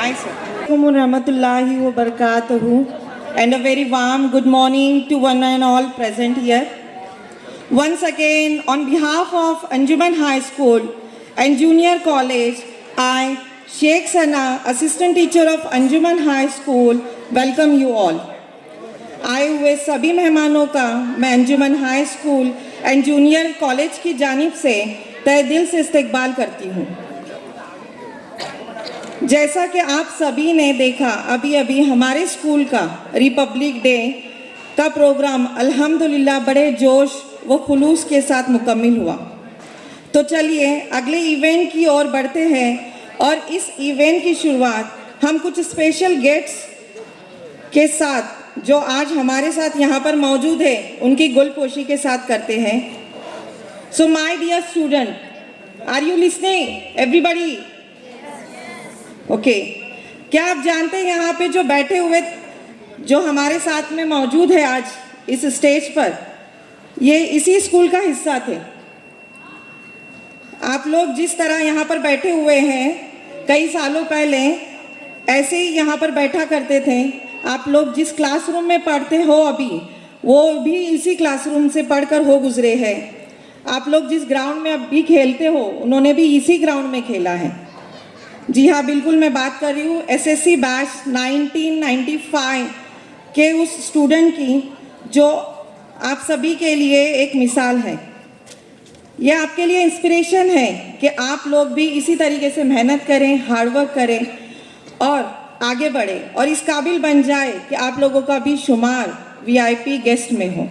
Rahmatullahi wa barakatuhu, and a very warm good morning to one and all present here. Once again, on behalf of Anjuman High School and Junior College, I, Sheikh Sana, Assistant Teacher of Anjuman High School, welcome you all. आए हुए सभी मेहमानों का मैं Anjuman high school and junior college की जानिब से तहे दिल से इस्तकबाल करती हूँ। जैसा कि आप सभी ने देखा, अभी अभी हमारे स्कूल का रिपब्लिक डे का प्रोग्राम अल्हम्दुलिल्लाह बड़े जोश व खुलूस के साथ मुकम्मिल हुआ। तो चलिए अगले इवेंट की ओर बढ़ते हैं और इस इवेंट की शुरुआत हम कुछ स्पेशल गेस्ट्स के साथ जो आज हमारे साथ यहाँ पर मौजूद है उनकी गुलपोशी के साथ करते हैं। So my dear student, are you listening everybody? Okay, क्या आप जानते हैं यहाँ पे जो बैठे हुए जो हमारे साथ में मौजूद है आज इस स्टेज पर, ये इसी स्कूल का हिस्सा थे। आप लोग जिस तरह यहाँ पर बैठे हुए हैं, कई सालों पहले ऐसे ही यहाँ पर बैठा करते थे। आप लोग जिस क्लासरूम में पढ़ते हो अभी, वो भी इसी क्लासरूम से पढ़कर हो गुजरे हैं। आप लोग जिस ग्राउंड में अभी खेलते हो, उन्होंने भी इसी ग्राउंड में खेला है। जी हाँ, बिल्कुल, मैं बात कर रही हूँ एसएससी बैच 1995 के उस स्टूडेंट की जो आप सभी के लिए एक मिसाल है। यह आपके लिए इंस्पिरेशन है कि आप लोग भी इसी तरीके से मेहनत करें, हार्डवर्क करें और आगे बढ़े और इस काबिल बन जाए कि आप लोगों का भी शुमार वीआईपी गेस्ट में हो।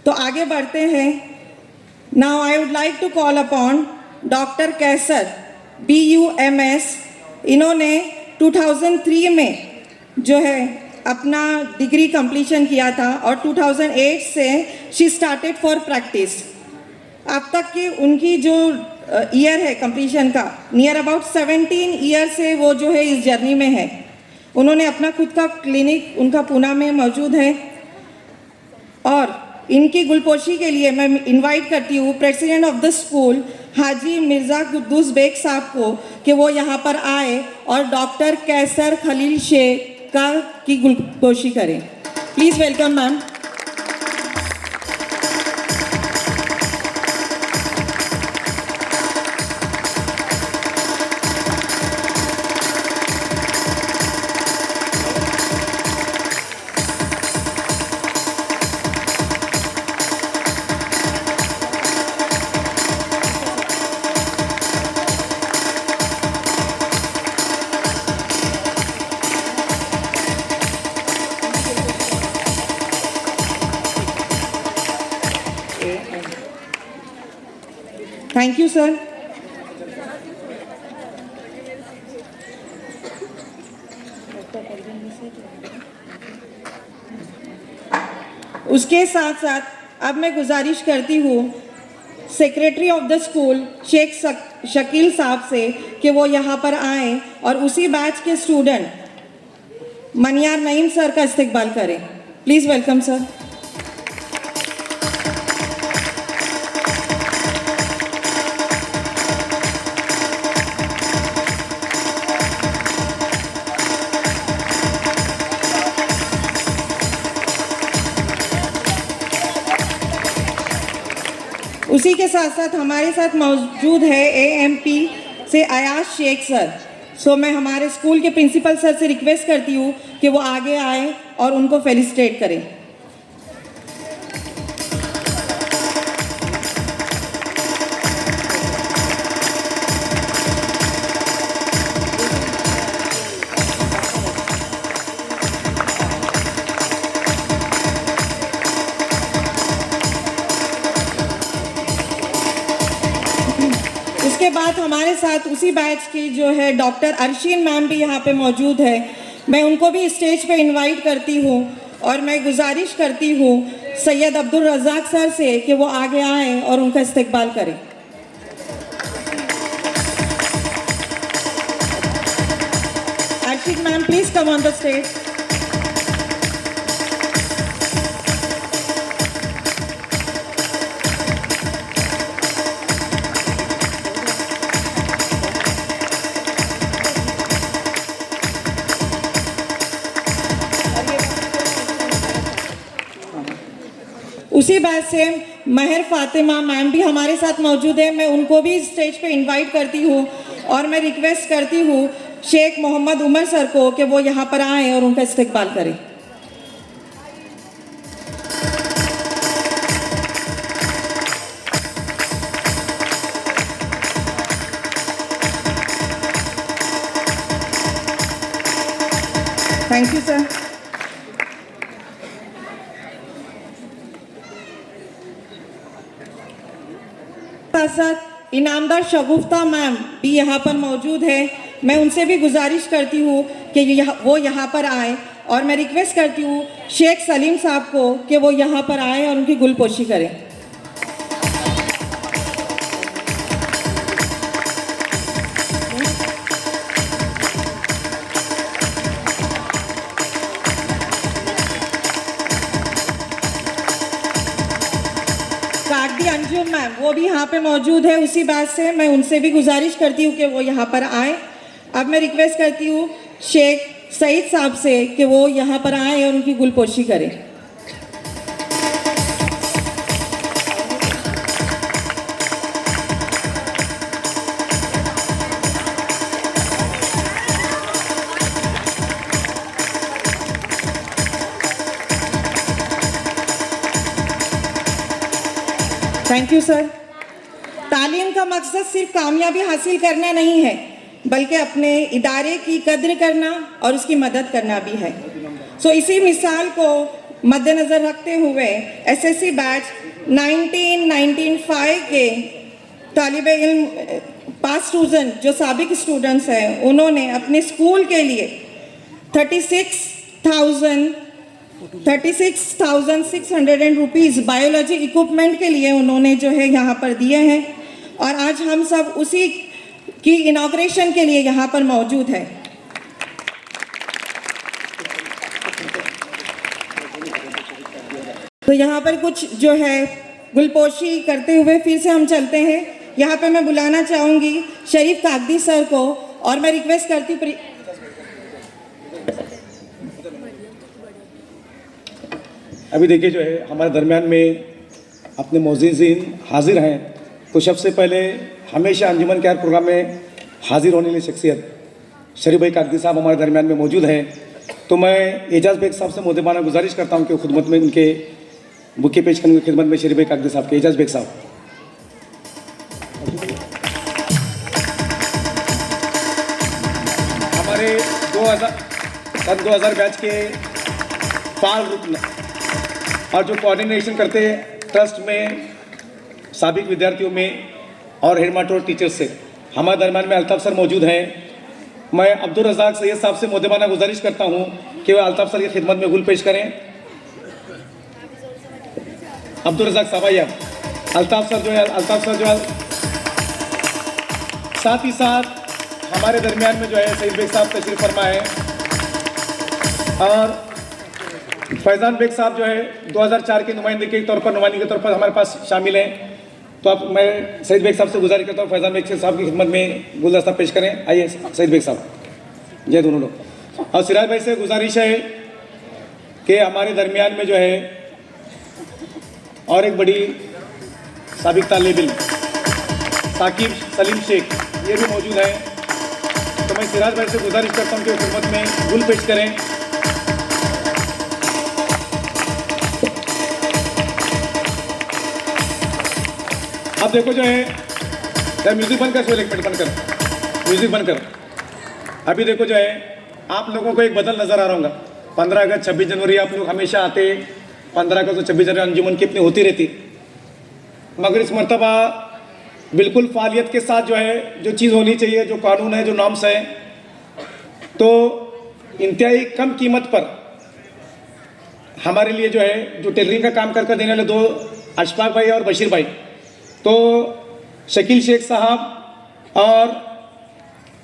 तो आगे बढ़ते हैं। Now I would like to call upon doctor Qaiser BUMS। इन्होंने 2003 में जो है अपना डिग्री कंप्लीशन किया था और 2008 से शी स्टार्टेड फॉर प्रैक्टिस। अब तक की उनकी जो ईयर है कंप्लीशन का, नियर अबाउट 17 ईयर से वो जो है इस जर्नी में है। उन्होंने अपना खुद का क्लिनिक उनका पुणे में मौजूद है और इनकी गुलपोशी के लिए मैं इनवाइट करती हूँ president of the school Haji Mirza Quddus Baig Sahab को कि वो यहाँ पर आए और डॉक्टर कैसर खलील शेख की गुलपोशी करें। Please welcome ma'am. Thank you sir. उसके साथ साथ अब मैं गुजारिश करती हूँ secretary of the school Sheikh Shakeel Sahab से कि वो यहाँ पर आए और उसी बैच के स्टूडेंट मनियार नईम सर का इस्तकबाल करें। Please welcome sir. उसी के साथ साथ हमारे साथ मौजूद है AMP से अयाज शेख सर। सो मैं हमारे स्कूल के प्रिंसिपल सर से रिक्वेस्ट करती हूँ कि वो आगे आए और उनको फेलिसिटेट करें। इसके बाद हमारे साथ उसी बैच की जो है डॉक्टर अर्शीन मैम भी यहाँ पे मौजूद है। मैं उनको भी स्टेज पे इनवाइट करती हूँ और मैं गुजारिश करती हूँ सैयद अब्दुल रज़ाक सर से कि वो आगे आएँ और उनका इस्तकबाल करें। Arsheen ma'am, please come on the stage. उसी बैच से महर फातिमा मैम भी हमारे साथ मौजूद है, मैं उनको भी स्टेज पे इनवाइट करती हूँ और मैं रिक्वेस्ट करती हूँ शेख मोहम्मद उमर सर को कि वो यहाँ पर आएँ और उनका इस्तकबाल करें। Thank you sir. साथ इनामदार शगुफ्ता मैम भी यहाँ पर मौजूद है, मैं उनसे भी गुजारिश करती हूँ कि वो यहाँ पर आए और मैं रिक्वेस्ट करती हूँ शेख सलीम साहब को कि वो यहाँ पर आए और उनकी गुलपोशी करें। अंजुम मैम वो भी यहाँ पे मौजूद है उसी बात से, मैं उनसे भी गुजारिश करती हूँ कि वो यहाँ पर आए। अब मैं रिक्वेस्ट करती हूँ शेख सईद साहब से कि वो यहाँ पर आए और उनकी गुलपोशी करें। Thank you sir. तालीम का मकसद सिर्फ कामयाबी हासिल करना नहीं है, बल्कि अपने इदारे की कद्र करना और उसकी मदद करना भी है। इसी मिसाल को मद्देनज़र रखते हुए एसएससी बैच 1995 के तालिबे इल्म पास स्टूडेंट जो साबिक स्टूडेंट्स हैं, उन्होंने अपने स्कूल के लिए 36,600 रुपीज़ बायोलॉजी इक्विपमेंट के लिए उन्होंने जो है यहाँ पर दिए हैं और आज हम सब उसी की इनॉग्रेशन के लिए यहाँ पर मौजूद है। तो यहाँ पर कुछ जो है गुलपोशी करते हुए फिर से हम चलते हैं। यहाँ पे मैं बुलाना चाहूँगी शरीफ कागदी सर को और मैं रिक्वेस्ट करती हूँ अभी देखिए जो है हमारे दरमियान में अपने मोअज़्ज़िज़ीन हाजिर हैं, तो सबसे पहले हमेशा अंजुमन के हर प्रोग्राम में हाजिर होने वाली शख्सियत शरीफ भाई कागदी साहब हमारे दरमियान में मौजूद हैं। तो मैं एजाज़ बेग साहब से मोहब्बाना गुजारिश करता हूं कि खुदमत में उनके बुके पेश करने की खिदमत में शरीफ भाई कागदी साहब के एजाज़ बेग साहब। हमारे 2000 बैच के फाल रुकन और जो कोऑर्डिनेशन करते हैं ट्रस्ट में साबिक विद्यार्थियों में और हेडमास्टर टीचर्स से हमारे दरमियान में अल्ताफ़ सर मौजूद हैं। मैं अब्दुल रज़ाक सैयद साहब से मोहब्बाना गुजारिश करता हूं कि वह अल्ताफ़ सर की खिदमत में गुल पेश करें। अब्दुल रज़ाक साहब आइए। अल्ताफ़ सर जो है साथ ही साथ हमारे दरमियान में जो है सईद बेग साहब तशरीफ़ फरमा है और फैज़ान बेग साहब जो है 2004 के नुमाइंदगी के तौर पर हमारे पास शामिल हैं। तो अब मैं सईद बेग साहब से गुजारिश करता हूँ फैज़ान बेग साहब की खिदमत में गुलदस्ता पेश करें। आइए सईद बेग साहब, जय दोनों लोग। और सिराज भाई से गुजारिश है कि हमारे दरमियान में जो है और एक बड़ी साबिक तालिब इल्म साकिब सलीम शेख ये भी मौजूद हैं। तो मैं सिराज भाई से गुजारिश करता हूँ कि खिदमत में गुल पेश करें। अब देखो जो है म्यूज़िक बंद कर, एक मिनट बंद कर, म्यूज़िक बंद कर। अभी देखो जो है आप लोगों को एक बदल नज़र आ रहा होगा। 15 अगस्त 26 जनवरी आप लोग हमेशा आते, 15 अगस्त और 26 जनवरी अंजुमन की अपनी होती रहती, मगर इस मरतबा बिल्कुल फालियत के साथ जो है जो चीज़ होनी चाहिए, जो कानून है, जो नॉर्म्स है, तो इंतहाई कम कीमत पर हमारे लिए जो है जो टेलरिंग का काम करके देने वाले दो अशफाक भाई और बशीर भाई, तो शकील शेख साहब और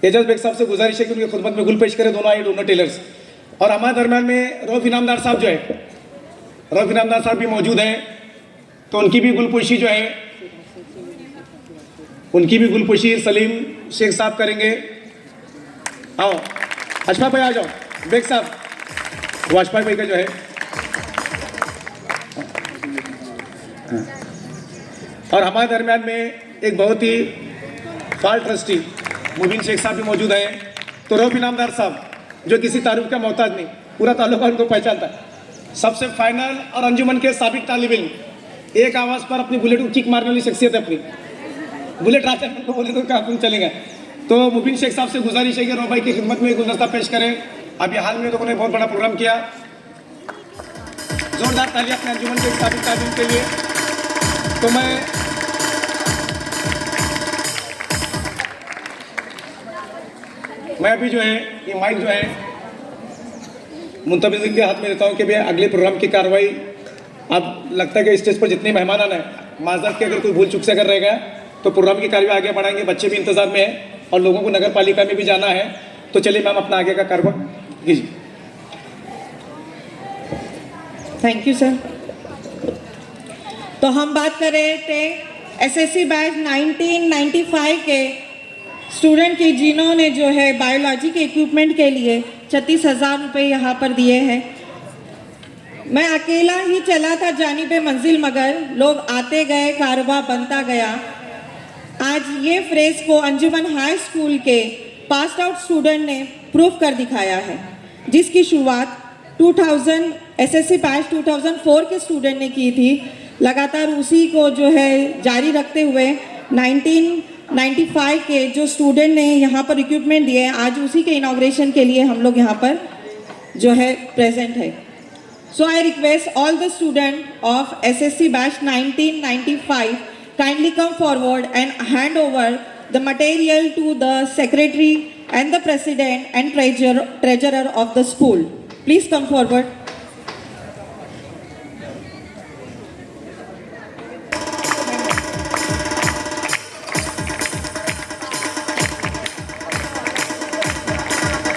एजाज बेग साहब से गुजारिश है कि उनकी खुदमत में गुल पेश करें दोनों टेलर्स। और हमारे दरम्यान में रऊफ इनामदार साहब जो है, रऊफ इनामदार साहब भी मौजूद हैं, तो उनकी भी गुलपोशी जो है उनकी भी गुलपोशी सलीम शेख साहब करेंगे। आओ अशफाक भाई आ जाओ, बेग साहब वो अशफाक भाई का जो है और हमारे दरमियान में एक बहुत ही फाल ट्रस्टी मुबीन शेख साहब भी मौजूद हैं। तो रऊफ इनामदार साहब जो किसी तारुफ का मोहताज नहीं, पूरा ताल्लुका उनको पहचानता है। सबसे फाइनल और अंजुमन के साबिक तालिब इल्म, एक आवाज़ पर अपनी बुलेट को किक मारने वाली शख्सियत है अपनी। बुलेट रास्ते में बोले तो कहाँ चलेगा। तो मुबीन शेख साहब से गुजारिश है कि रऊफ भाई की खिदमत में गुलदस्ता पेश करें। अभी हाल में लोगों ने बहुत बड़ा प्रोग्राम किया, जोरदार तालियां अपने अंजुमन के साबिक तालिब के लिए। तो मैं अभी जो है ये माइक जो है मुंतबिज़ीन के हाथ में देता हूँ कि भैया अगले प्रोग्राम की कार्रवाई, अब लगता है कि स्टेज पर जितने मेहमान आना है, माजरत के अगर कोई भूल चूक से अगर रहेगा तो प्रोग्राम की कार्रवाई आगे बढ़ाएंगे। बच्चे भी इंतजार में हैं और लोगों को नगर पालिका में भी जाना है। तो चलिए मैम अपना आगे का कार्रवाई कीजिए। Thank you sir. तो हम बात कर रहे थे एसएससी बैच 1995 के स्टूडेंट की, जिन्होंने जो है बायोलॉजी के इक्विपमेंट के लिए 36,000 रुपये यहाँ पर दिए हैं। मैं अकेला ही चला था जानिबे मंजिल, मगर लोग आते गए, कारोबार बनता गया। आज ये फ्रेज को अंजुमन हाई स्कूल के पास आउट स्टूडेंट ने प्रूफ कर दिखाया है, जिसकी शुरुआत 2000 एसएससी बैच 2004 के स्टूडेंट ने की थी। लगातार उसी को जो है जारी रखते हुए 1995 के जो स्टूडेंट ने यहाँ पर इक्विपमेंट दिए, आज उसी के इनॉग्रेशन के लिए हम लोग यहाँ पर जो है प्रेजेंट है। So I request all the student of SSC batch 1995 kindly come forward and hand over the material to the secretary and the president and treasurer of the school. Please come forward.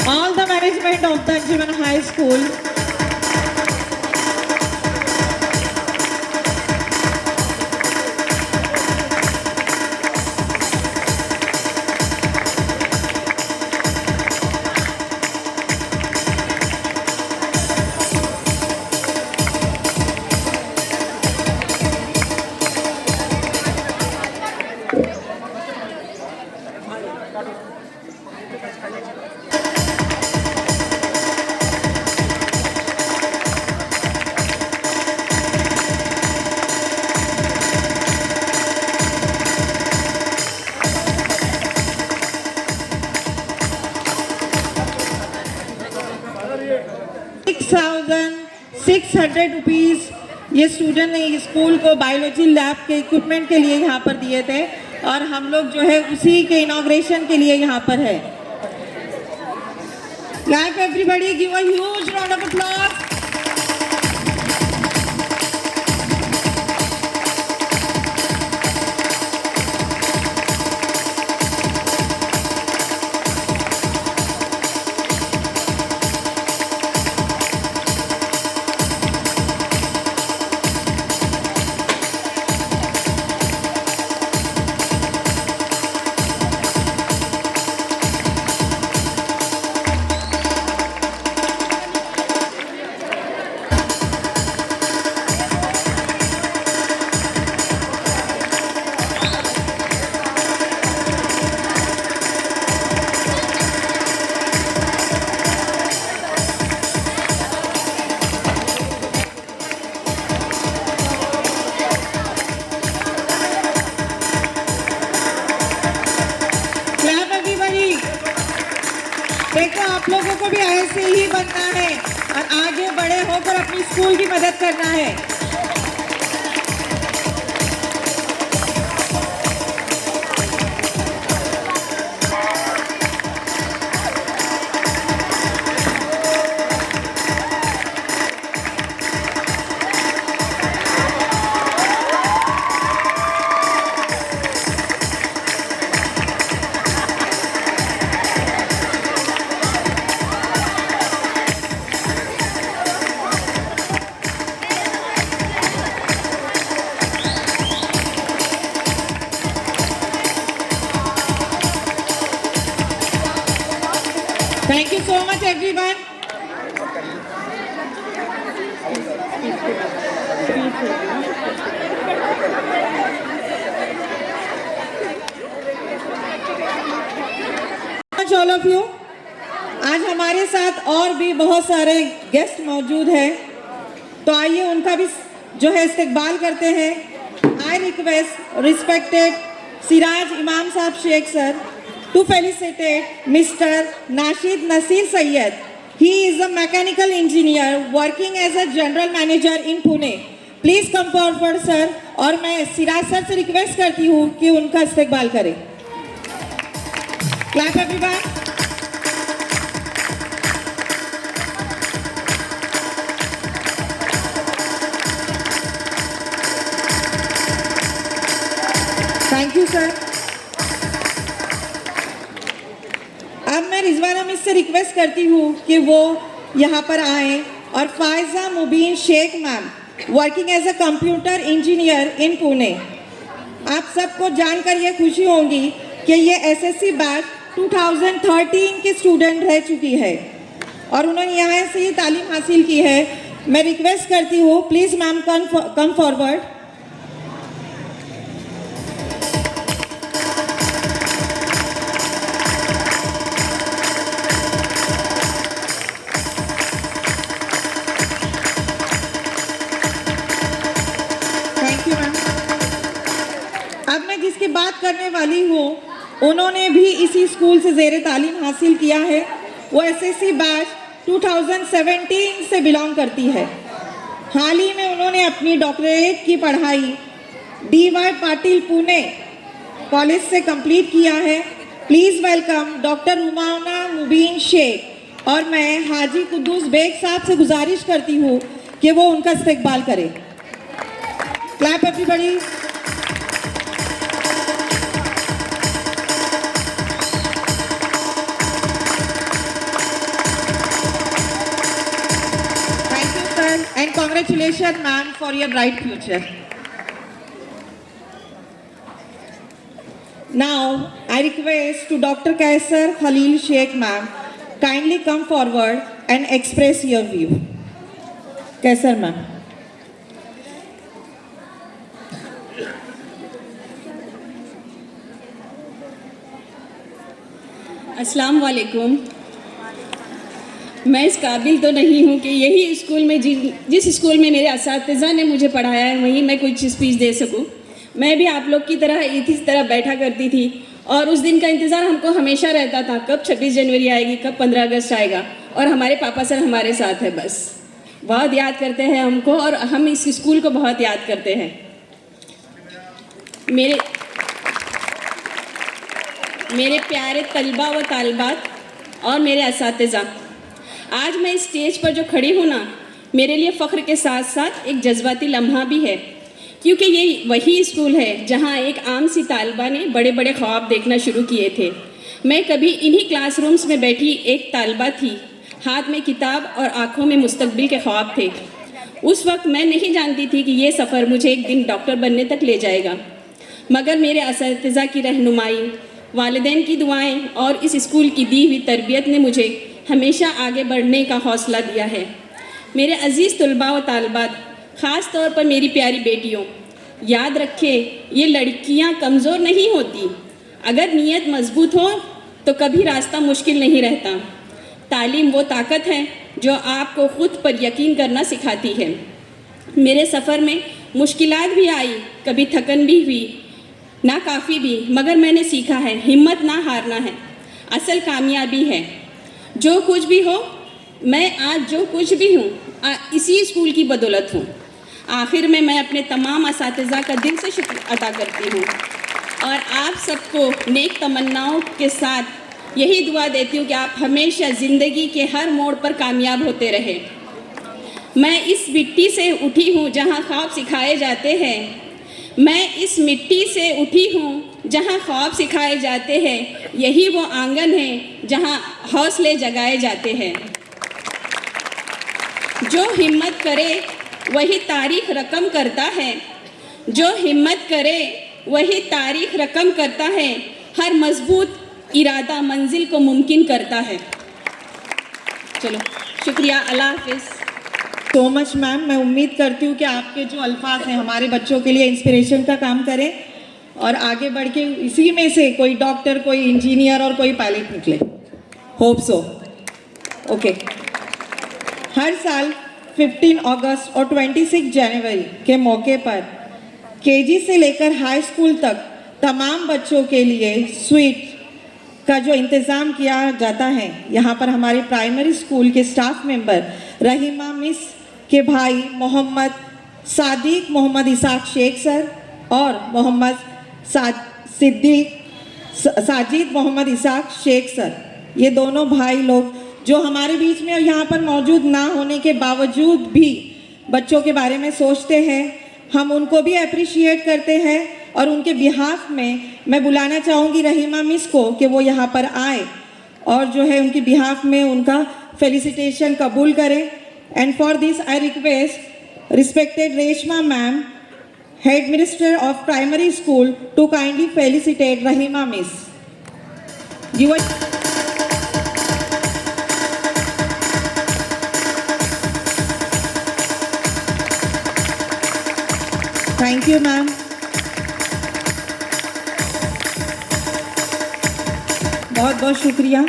All the management of the Anjuman High School. ₹600 ये student ने school को biology lab के equipment के लिए यहाँ पर दिए थे और हम लोग जो है उसी के इनॉग्रेशन के लिए यहाँ पर है। Clap everybody, give a huge round of applause. देखो आप लोगों को भी ऐसे ही बनना है और आगे बड़े होकर अपनी स्कूल की मदद करना है। Thank you so much, everyone. All of you, आज हमारे साथ और भी बहुत सारे गेस्ट मौजूद हैं, तो आइए उनका भी जो है इस्तकबाल करते हैं। आई request respected Siraj Imam Sahab Sheikh sir to felicitate mister Nashid Naseer Syed. He is a mechanical engineer working as a general manager in Pune. Please come forward sir, और मैं सिराज सर से रिक्वेस्ट करती हूँ कि उनका इस्तकबाल करें। Clap everyone. Thank you sir. अब मैं रिजवाना मिस से रिक्वेस्ट करती हूँ कि वो यहाँ पर आए, और Faiza Mubeen Shaikh ma'am working as a computer engineer in Pune. आप सबको जानकर ये खुशी होगी कि ये एसएससी बैच 2013 की स्टूडेंट रह चुकी है और उन्होंने यहाँ से ये तालीम हासिल की है। मैं रिक्वेस्ट करती हूँ please ma'am come forward. Thank you ma'am. अब मैं जिसकी बात करने वाली हूँ उन्होंने भी इसी स्कूल से ज़ेर तालीम हासिल किया है। वो एसएससी बैच 2017 से बिलोंग करती है। हाल ही में उन्होंने अपनी डॉक्टरेट की पढ़ाई DY पाटिल पुणे कॉलेज से कंप्लीट किया है। प्लीज़ वेलकम डॉक्टर रुमाना मुबीन शेख, और मैं हाजी कुद्दूस बेग साहब से गुजारिश करती हूँ कि वो उनका इस्तकबाल करें। Clap everybody. And congratulations ma'am for your bright future. Now I request to Dr. Kaisar Khalil Sheikh ma'am kindly come forward and express your view. Kaisar ma'am. अस्सलाम वालेकुम। मैं इस काबिल तो नहीं हूँ कि यही स्कूल में जिस स्कूल में मेरे असातिज़ा ने मुझे पढ़ाया है वहीं मैं कुछ स्पीच दे सकूँ। मैं भी आप लोग की तरह इसी तरह बैठा करती थी और उस दिन का इंतज़ार हमको हमेशा रहता था, कब 26 जनवरी आएगी, कब 15 अगस्त आएगा, और हमारे पापा सर हमारे साथ है। बस बहुत याद करते हैं हमको और हम इस स्कूल को बहुत याद करते हैं। मेरे प्यारे तलबा व तालबात और मेरे असातिज़ा, आज मैं इस स्टेज पर जो खड़ी हूँ ना, मेरे लिए फ़ख्र के साथ साथ एक जज्बाती लम्हा भी है, क्योंकि ये वही स्कूल है जहाँ एक आम सी तालबा ने बड़े बड़े ख्वाब देखना शुरू किए थे। मैं कभी इन्हीं क्लासरूम्स में बैठी एक तालबा थी, हाथ में किताब और आँखों में मुस्तकबिल के ख्वाब थे। उस वक्त मैं नहीं जानती थी कि ये सफ़र मुझे एक दिन डॉक्टर बनने तक ले जाएगा, मगर मेरे असातिज़ा की रहनुमाई, वालिदैन की दुआएं और इस स्कूल की दी हुई तरबियत ने मुझे हमेशा आगे बढ़ने का हौसला दिया है। मेरे अज़ीज़ तलबा व तालबात, ख़ास तौर पर मेरी प्यारी बेटियों, याद रखें ये लड़कियां कमज़ोर नहीं होती। अगर नीयत मजबूत हो तो कभी रास्ता मुश्किल नहीं रहता। तालीम वो ताकत है जो आपको ख़ुद पर यकीन करना सिखाती है। मेरे सफ़र में मुश्किलात भी आई, कभी थकन भी हुई, नाकाफ़ी भी, मगर मैंने सीखा है हिम्मत ना हारना है असल कामयाबी है। जो कुछ भी हो, मैं आज जो कुछ भी हूँ इसी स्कूल की बदौलत हूँ। आखिर में मैं अपने तमाम असातिज़ा का दिल से शुक्र अदा करती हूँ और आप सबको नेक तमन्नाओं के साथ यही दुआ देती हूँ कि आप हमेशा ज़िंदगी के हर मोड़ पर कामयाब होते रहें। मैं इस मिट्टी से उठी हूँ जहाँ ख्वाब सिखाए जाते हैं। मैं इस मिट्टी से उठी हूँ जहाँ ख्वाब सिखाए जाते हैं। यही वो आंगन है जहाँ हौसले जगाए जाते हैं। जो हिम्मत करे वही तारीख रकम करता है। जो हिम्मत करे वही तारीख रकम करता है। हर मजबूत इरादा मंजिल को मुमकिन करता है। चलो शुक्रिया, अल्लाह हाफिज़। So much ma'am. मैं उम्मीद करती हूँ कि आपके जो अल्फाज हैं हमारे बच्चों के लिए इंस्पिरेशन का काम करें और आगे बढ़ के इसी में से कोई डॉक्टर, कोई इंजीनियर और कोई पायलट निकले। Hope so. ओके। हर साल 15 अगस्त और 26 जनवरी के मौके पर केजी से लेकर हाई स्कूल तक तमाम बच्चों के लिए स्वीट का जो इंतज़ाम किया जाता है, यहाँ पर हमारे प्राइमरी स्कूल के स्टाफ मेंबर रहीमा मिस के भाई मोहम्मद सादिक मोहम्मद इसाक शेख सर और मोहम्मद साजिद मोहम्मद इसाक शेख सर, ये दोनों भाई लोग जो हमारे बीच में और यहाँ पर मौजूद ना होने के बावजूद भी बच्चों के बारे में सोचते हैं, हम उनको भी अप्रिशिएट करते हैं और उनके बिहाफ में मैं बुलाना चाहूँगी रहीमा मिस को कि वो यहाँ पर आए और जो है उनके बिहाफ में उनका फेलिसिटेशन कबूल करें। And for this I request respected Reshma ma'am, head minister of primary school, to kindly felicitate Rahima miss. Thank you ma'am. बहुत बहुत शुक्रिया।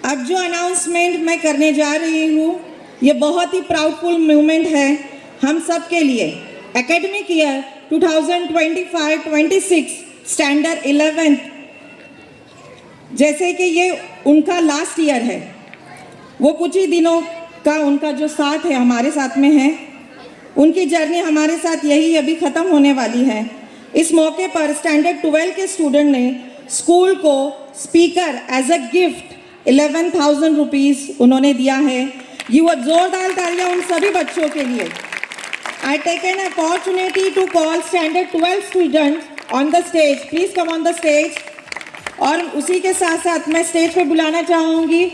अब जो अनाउंसमेंट मैं करने जा रही हूँ ये बहुत ही प्राउडफुल मोमेंट है हम सब के लिए। एकेडमिक ईयर 2025-26 स्टैंडर्ड 11th, जैसे कि ये उनका लास्ट ईयर है, वो कुछ ही दिनों का उनका जो साथ है हमारे साथ में है, उनकी जर्नी हमारे साथ यही अभी ख़त्म होने वाली है। इस मौके पर स्टैंडर्ड 12 के स्टूडेंट ने स्कूल को speaker as a gift 11,000 rupees उन्होंने दिया है। जोरदार तालियां उन सभी बच्चों के लिए। I take an opportunity to call standard 12 student on the stage, please come on the stage. और उसी के साथ साथ मैं स्टेज पे बुलाना चाहूँगी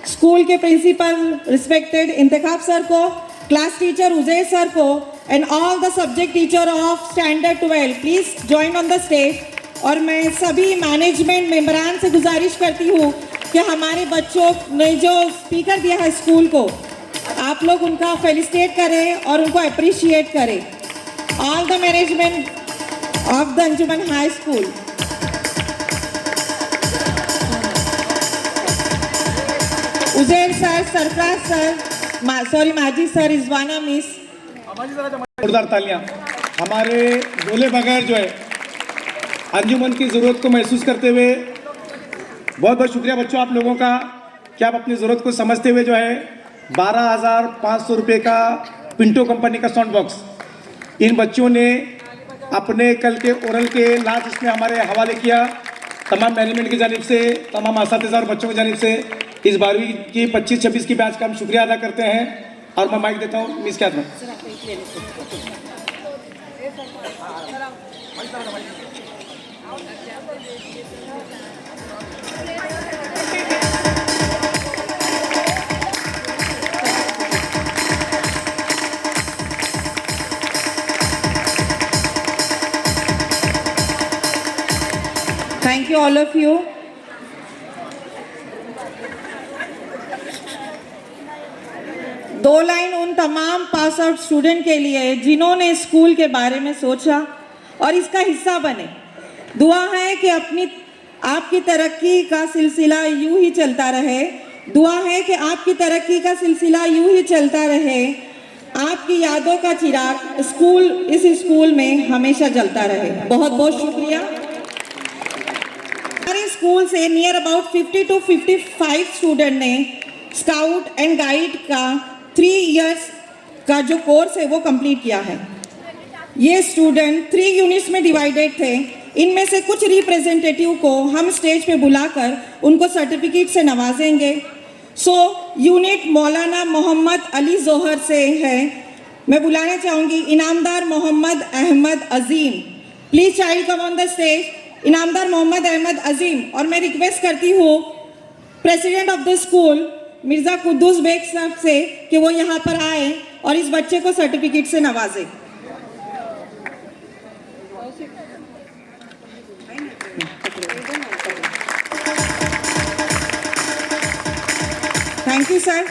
स्कूल के प्रिंसिपल रिस्पेक्टेड इंतखाब सर को, क्लास टीचर उजैर सर को and all the subject teacher of standard 12, please join on the stage. और मैं सभी मैनेजमेंट मेंबरान से गुजारिश करती हूँ कि हमारे बच्चों ने जो स्पीकर दिया है स्कूल को, आप लोग उनका फेलिसिटेट करें और उनको अप्रिशिएट करें। All the management of the Anjuman high school. Uzair sir, Sarfaraz sir, Majid sir, Rizwana miss. जोरदार तालियां। हमारे बोले बगैर जो है अंजुमन की ज़रूरत को महसूस करते हुए बहुत बहुत शुक्रिया बच्चों आप लोगों का कि आप अपनी ज़रूरत को समझते हुए जो है 12,500 रुपये का पिंटो कंपनी का साउंड बॉक्स इन बच्चों ने अपने कल के ओरल के लास्ट इसमें हमारे हवाले किया। तमाम मैनेजमेंट की जानिब से, तमाम असातिज़ा और बच्चों की जानिब से इस 12वीं की 25-26 की बैच का हम शुक्रिया अदा करते हैं। और मैं माइक देता हूँ मिस क्या था। Thank you all of you. दो लाइन उन तमाम पास आउट स्टूडेंट के लिए जिन्होंने स्कूल के बारे में सोचा और इसका हिस्सा बने। दुआ है कि आपकी तरक्की का सिलसिला यूं ही चलता रहे। दुआ है कि आपकी तरक्की का सिलसिला यूं ही चलता रहे। आपकी यादों का चिराग इस स्कूल में हमेशा जलता रहे। बहुत बहुत शुक्रिया। हमारे स्कूल से नियर अबाउट 50 to 55 स्टूडेंट ने स्काउट एंड गाइड का 3 इयर्स का जो कोर्स है वो कंप्लीट किया है। ये स्टूडेंट 3 यूनिट्स में डिवाइडेड थे। इनमें से कुछ रिप्रेजेंटेटिव को हम स्टेज पे बुलाकर उनको सर्टिफिकेट से नवाजेंगे। यूनिट मौलाना मोहम्मद अली जोहर से है। मैं बुलाना चाहूँगी Inamdar Mohammad Ahmed Azeem. Please child come on the stage. Inamdar Mohammad Ahmed Azeem. और मैं रिक्वेस्ट करती हूँ president of the school Mirza Quddus Baig sahab से कि वो यहाँ पर आए और इस बच्चे को सर्टिफिकेट से नवाजें। Thank you sir.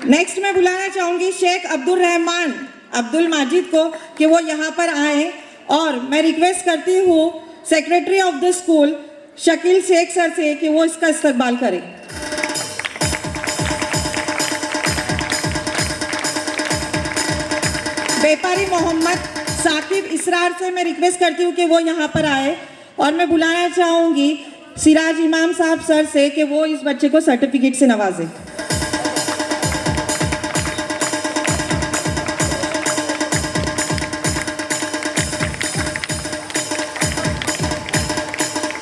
नेक्स्ट मैं बुलाना चाहूँगी शेख अब्दुल रहमान अब्दुल माजिद को कि वो यहाँ पर आए और मैं रिक्वेस्ट करती हूँ secretary of the school Shakeel Sheikh sir से कि वो इसका इस्तकबाल करें। व्यापारी मोहम्मद साकिब इसरार से मैं रिक्वेस्ट करती हूँ कि वो यहाँ पर आए और मैं बुलाना चाहूँगी सिराज इमाम साहब सर से कि वो इस बच्चे को सर्टिफिकेट से नवाजें।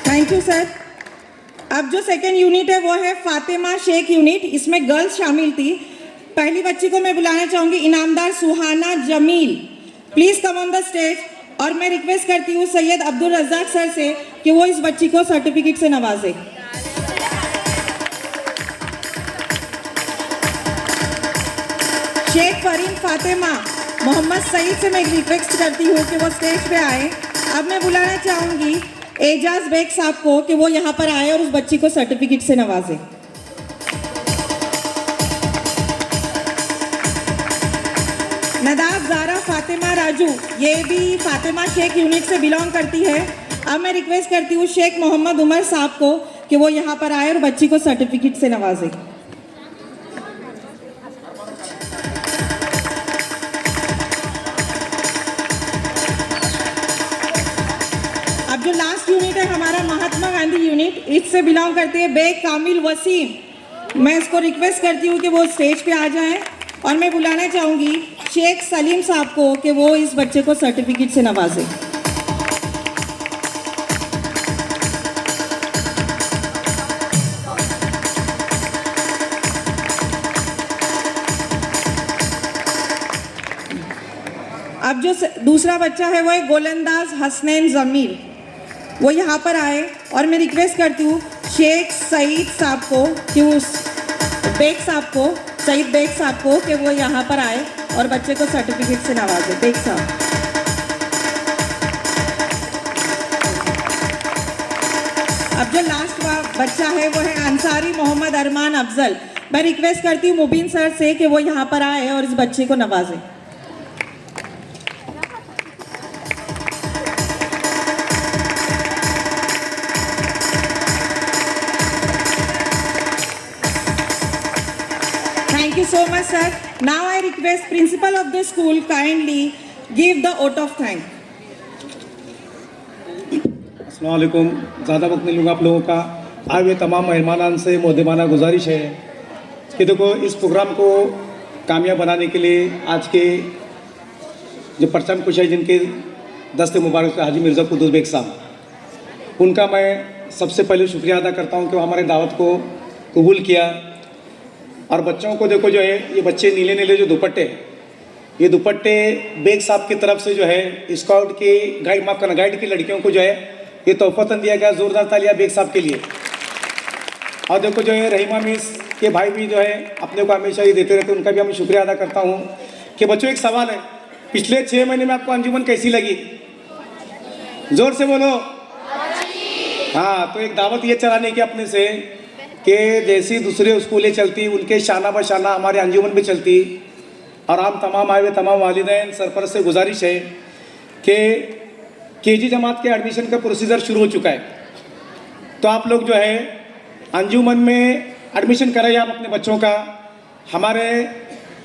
Thank you sir. अब जो सेकेंड यूनिट है वो है फातिमा शेख यूनिट, इसमें गर्ल्स शामिल थी। पहली बच्ची को मैं बुलाना चाहूँगी Inamdar Suhana Jameel, please come on the stage. और मैं रिक्वेस्ट करती हूँ सैयद अब्दुल रज़ाक सर से कि वो इस बच्ची को सर्टिफिकेट से नवाजें। शेख फरीन फातिमा मोहम्मद सईद से मैं रिक्वेस्ट करती हूँ कि वो स्टेज पे आए। अब मैं बुलाना चाहूँगी एजाज बेग साहब को कि वो यहाँ पर आए और उस बच्ची को सर्टिफिकेट से नवाजें। नदाब ज़ारा फातिमा राजू, ये भी फातिमा शेख यूनिट से बिलोंग करती है। अब मैं रिक्वेस्ट करती हूँ शेख मोहम्मद उमर साहब को कि वो यहाँ पर आए और बच्ची को सर्टिफिकेट से नवाजें। अब जो लास्ट यूनिट है हमारा महात्मा गांधी यूनिट, इससे बिलोंग करती है बेग कामिल वसीम। मैं इसको रिक्वेस्ट करती हूँ कि वो स्टेज पे आ जाएं और मैं बुलाना चाहूँगी शेख सलीम साहब को कि वो इस बच्चे को सर्टिफिकेट से नवाजें। अब जो दूसरा बच्चा है वो है गोलंदाज हसनैन ज़मीर, वो यहाँ पर आए और मैं रिक्वेस्ट करती हूँ शेख सईद साहब को कि उस बेग साहब को सईद बेग साहब को कि वो यहाँ पर आए और बच्चे को सर्टिफिकेट से नवाजें। बेग साहब। अब जो लास्ट बच्चा है वो है अंसारी मोहम्मद अरमान अफजल। मैं रिक्वेस्ट करती हूँ मुबीन सर से कि वो यहाँ पर आए और इस बच्चे को नवाजें। Thank you so much, sir. Now I request principal of the school kindly give the vote of thanks. अस्सलाम वालेकुम। ज़्यादा वक्त नहीं लूँगा आप लोगों का। आए हुए तमाम मेहमानान से मुद्दमाना गुजारिश है कि देखो इस प्रोग्राम को कामयाब बनाने के लिए आज के जो परचम कुछ है जिनके दस्ते मुबारक हाजी मिर्ज़ा कुद्दूस बेग साहब, उनका मैं सबसे पहले शुक्रिया अदा करता हूँ कि वो हमारे दावत को कबूल किया। और बच्चों को देखो जो है ये बच्चे नीले नीले जो दुपट्टे, ये दुपट्टे बेग साहब की तरफ से जो है स्काउट की गाइड की लड़कियों को जो है ये तोहफतन दिया गया। ज़ोरदार तालियां बेग साहब के लिए। और देखो जो है रहीमा मिस के भाई भी जो है अपने को हमेशा ये देते रहते, उनका भी मैं शुक्रिया अदा करता हूँ। कि बच्चों एक सवाल है, पिछले 6 महीने में आपको अंजुमन कैसी लगी? ज़ोर से बोलो। हाँ, तो एक दावत ये चलाने की अपने से कि जैसी दूसरे स्कूलें चलती उनके शाना बशाना हमारे अंजुमन भी चलती। और हम तमाम आए हुए तमाम वालिदैन सरपरस्त से गुजारिश है कि केजी जमात के एडमिशन का प्रोसीजर शुरू हो चुका है, तो आप लोग जो है अंजुमन में एडमिशन कराइए आप अपने बच्चों का। हमारे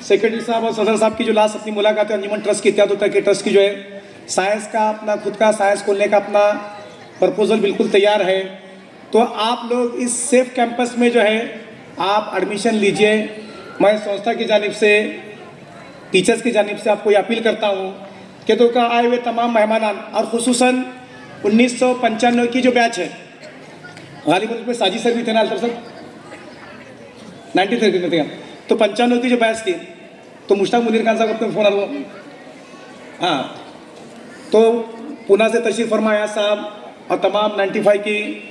सेक्रेटरी साहब और सदर साहब की जो लास्ट अपनी मुलाकात है अंजुमन ट्रस्ट की इत्यादि तक के ट्रस्ट की जो है साइंस का अपना खुद का साइंस खोलने का अपना प्रपोजल बिल्कुल तैयार है। तो आप लोग इस सेफ कैंपस में जो है आप एडमिशन लीजिए। मैं संस्था की जानिब से टीचर्स की जानिब से आपको ये अपील करता हूँ कि तो का आए हुए तमाम मेहमान और ख़ुसूसन 1995 की जो बैच है, गालिबन उसमें साजिद सर भी थे ना, अल्ताफ सर 93 में थे, तो 95 की जो बैच थी तो मुश्ताक मुनीर खान साहब अपने फ़ोन आ हाँ, तो पुणे से तशरीफ़ फरमाया साहब और तमाम 95 की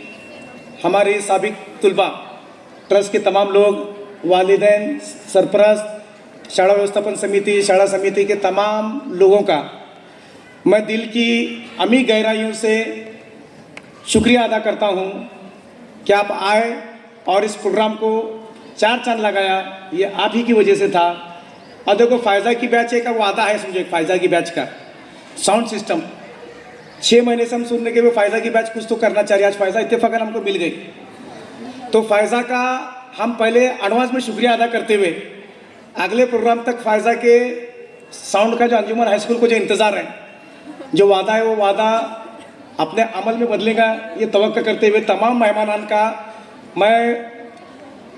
हमारे साबिक तुलबा ट्रस्ट के तमाम लोग, वालिदैन, सरपरस्त, शाला व्यवस्थापन समिति, शाला समिति के तमाम लोगों का मैं दिल की अमी गहराइयों से शुक्रिया अदा करता हूँ कि आप आए और इस प्रोग्राम को चार चांद लगाया, ये आप ही की वजह से था। और देखो फ़ायदा की बैच एक वादा है, समझो एक फ़ायदा की बैच का साउंड सिस्टम 6 महीने से हम सुनने के वो फ़ायदा की बैच कुछ तो करना चाहिए। आज फ़ायदा इत्तेफाकन हमको मिल गई, तो फ़ायदा का हम पहले एडवांस में शुक्रिया अदा करते हुए अगले प्रोग्राम तक फ़ायदा के साउंड का जो अंजुमन हाई स्कूल को जो इंतज़ार है, जो वादा है वो वादा अपने अमल में बदलेगा, ये तवक्को करते हुए तमाम मेहमानान का मैं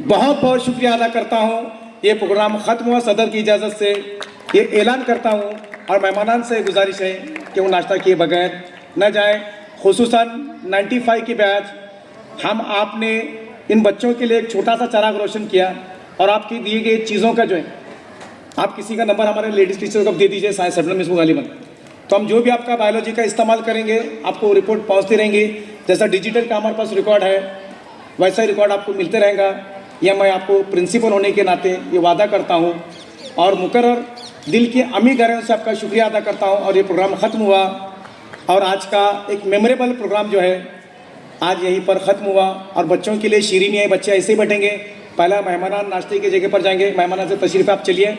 बहुत बहुत शुक्रिया अदा करता हूँ। ये प्रोग्राम ख़त्म हुआ सदर की इजाज़त से, ये ऐलान करता हूँ और मेहमानान से गुजारिश है कि वो नाश्ता किए बगैर न जाए। खुसूसन 95 की बैच हम आपने इन बच्चों के लिए एक छोटा सा चिराग रोशन किया और आपकी दिए गई चीज़ों का जो है, आप किसी का नंबर हमारे लेडीज़ टीचर को दे दीजिए, साइंस सब्जेक्ट में इसको गालिबन, तो हम जो भी आपका बायोलॉजी का इस्तेमाल करेंगे आपको रिपोर्ट पहुंचती रहेंगी। जैसा डिजिटल का हमारे पास रिकॉर्ड है वैसा ही रिकॉर्ड आपको मिलते रहेगा। यह मैं आपको प्रिंसिपल होने के नाते ये वादा करता हूँ और मुकर्रर दिल की अमी गहराइयों से आपका शुक्रिया अदा करता हूँ। और ये प्रोग्राम ख़त्म हुआ और आज का एक मेमोरेबल प्रोग्राम जो है आज यहीं पर ख़त्म हुआ और बच्चों के लिए शीरीन है, बच्चे ऐसे ही बैठेंगे। पहला मेहमान नाश्ते की जगह पर जाएंगे, मेहमान से तशरीफ़ आप चलिए।